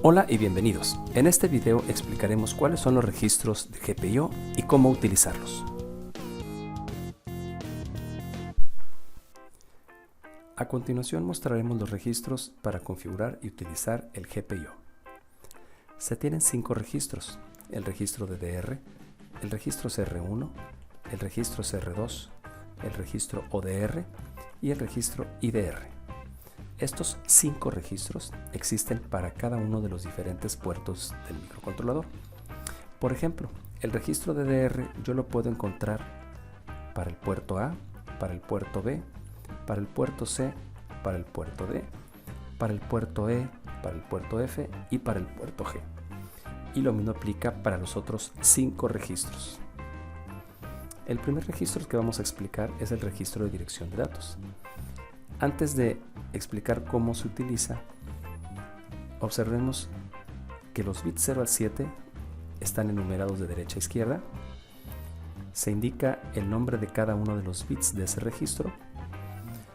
Hola y bienvenidos. En este video explicaremos cuáles son los registros de GPIO y cómo utilizarlos. A continuación mostraremos los registros para configurar y utilizar el GPIO. Se tienen 5 registros: el registro DDR, el registro CR1, el registro CR2, el registro ODR y el registro IDR. Estos 5 registros existen para cada uno de los diferentes puertos del microcontrolador. Por ejemplo, el registro DDR yo lo puedo encontrar para el puerto A, para el puerto B, para el puerto C, para el puerto D, para el puerto E, para el puerto F y para el puerto G. Y lo mismo aplica para los otros 5 registros. El primer registro que vamos a explicar es el registro de dirección de datos. Antes de explicar cómo se utiliza, observemos que los bits 0 al 7 están enumerados de derecha a izquierda. Se indica el nombre de cada uno de los bits de ese registro.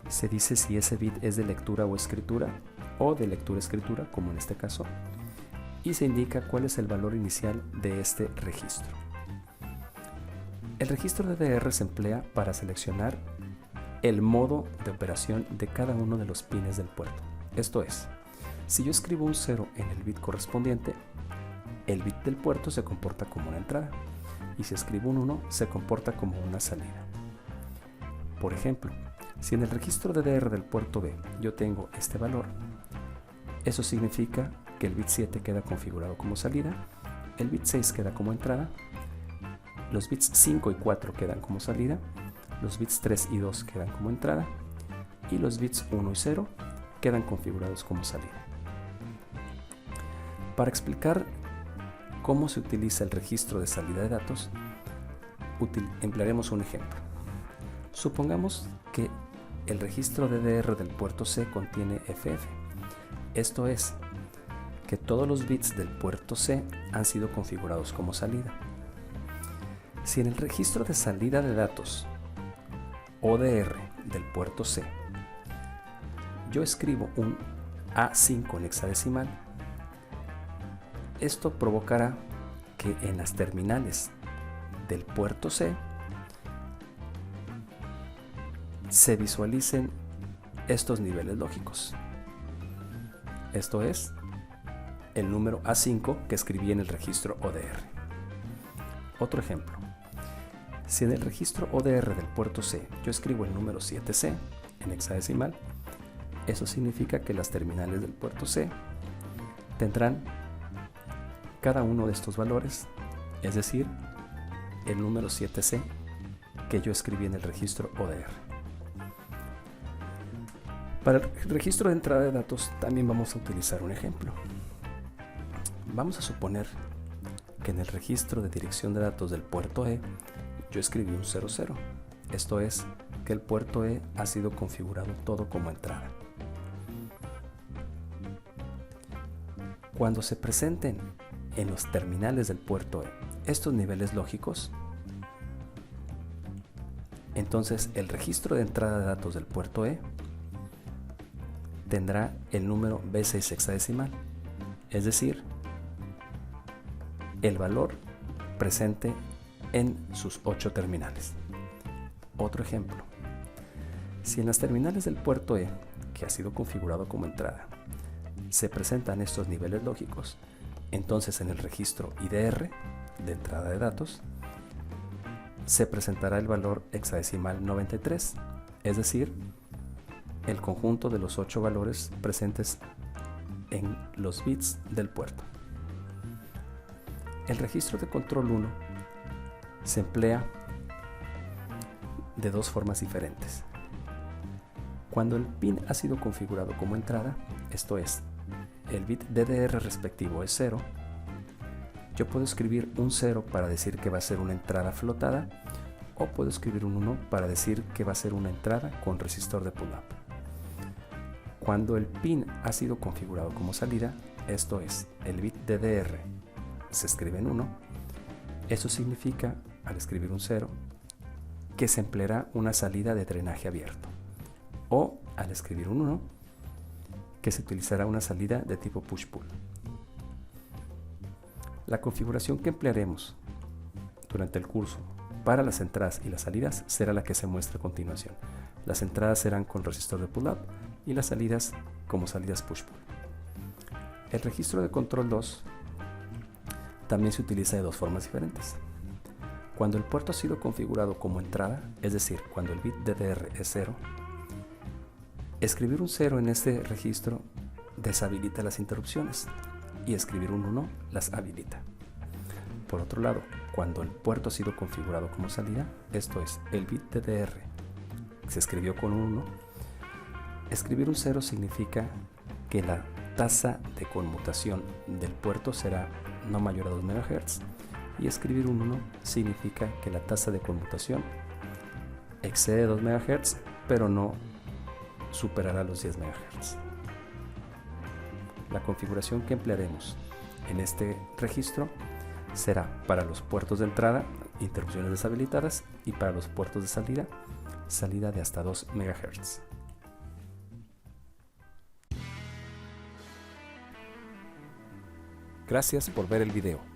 Se dice si ese bit es de lectura o escritura, o de lectura-escritura, como en este caso, y se indica cuál es el valor inicial de este registro. El registro DDR se emplea para seleccionar el modo de operación de cada uno de los pines del puerto. Esto es, si yo escribo un 0 en el bit correspondiente, el bit del puerto se comporta como una entrada, y si escribo un 1 se comporta como una salida. Por ejemplo, si en el registro DDR del puerto B yo tengo este valor, eso significa que el bit 7 queda configurado como salida, el bit 6 queda como entrada, los bits 5 y 4 quedan como salida, los bits 3 y 2 quedan como entrada y los bits 1 y 0 quedan configurados como salida. Para explicar cómo se utiliza el registro de salida de datos, emplearemos un ejemplo. Supongamos que el registro DDR del puerto C contiene FF. Esto es, que todos los bits del puerto C han sido configurados como salida. Si en el registro de salida de datos ODR del puerto C yo escribo un A5 en hexadecimal, esto provocará que en las terminales del puerto C se visualicen estos niveles lógicos. Esto es el número A5 que escribí en el registro ODR. Otro ejemplo. Si en el registro ODR del puerto C yo escribo el número 7C en hexadecimal, eso significa que las terminales del puerto C tendrán cada uno de estos valores, es decir, el número 7C que yo escribí en el registro ODR. Para el registro de entrada de datos también vamos a utilizar un ejemplo. Vamos a suponer que en el registro de dirección de datos del puerto E yo escribí un 00. Esto es, que el puerto E ha sido configurado todo como entrada. Cuando se presenten en los terminales del puerto E estos niveles lógicos, entonces el registro de entrada de datos del puerto E tendrá el número B6 hexadecimal, es decir, el valor presente en sus 8 terminales. Otro ejemplo. Si en las terminales del puerto E, que ha sido configurado como entrada, se presentan estos niveles lógicos, entonces en el registro IDR de entrada de datos se presentará el valor hexadecimal 93, es decir, el conjunto de los 8 valores presentes en los bits del puerto. El registro de control 1 se emplea de dos formas diferentes. Cuando el pin ha sido configurado como entrada, esto es, el bit DDR respectivo es 0, yo puedo escribir un 0 para decir que va a ser una entrada flotada, o puedo escribir un 1 para decir que va a ser una entrada con resistor de pull-up. Cuando el pin ha sido configurado como salida, esto es, el bit DDR se escribe en 1, eso significa, al escribir un 0, que se empleará una salida de drenaje abierto, o al escribir un 1, que se utilizará una salida de tipo push-pull. La configuración que emplearemos durante el curso para las entradas y las salidas será la que se muestra a continuación. Las entradas serán con resistor de pull-up y las salidas como salidas push-pull. El registro de control 2 también se utiliza de dos formas diferentes. Cuando el puerto ha sido configurado como entrada, es decir, cuando el bit DDR es 0, escribir un 0 en este registro deshabilita las interrupciones y escribir un 1 las habilita. Por otro lado, cuando el puerto ha sido configurado como salida, esto es, el bit DDR se escribió con un 1, escribir un 0 significa que la tasa de conmutación del puerto será no mayor a 2 MHz y escribir un 1 significa que la tasa de conmutación excede 2 MHz pero no superará los 10 MHz. La configuración que emplearemos en este registro será para los puertos de entrada, interrupciones deshabilitadas, y para los puertos de salida, salida de hasta 2 MHz. Gracias por ver el video.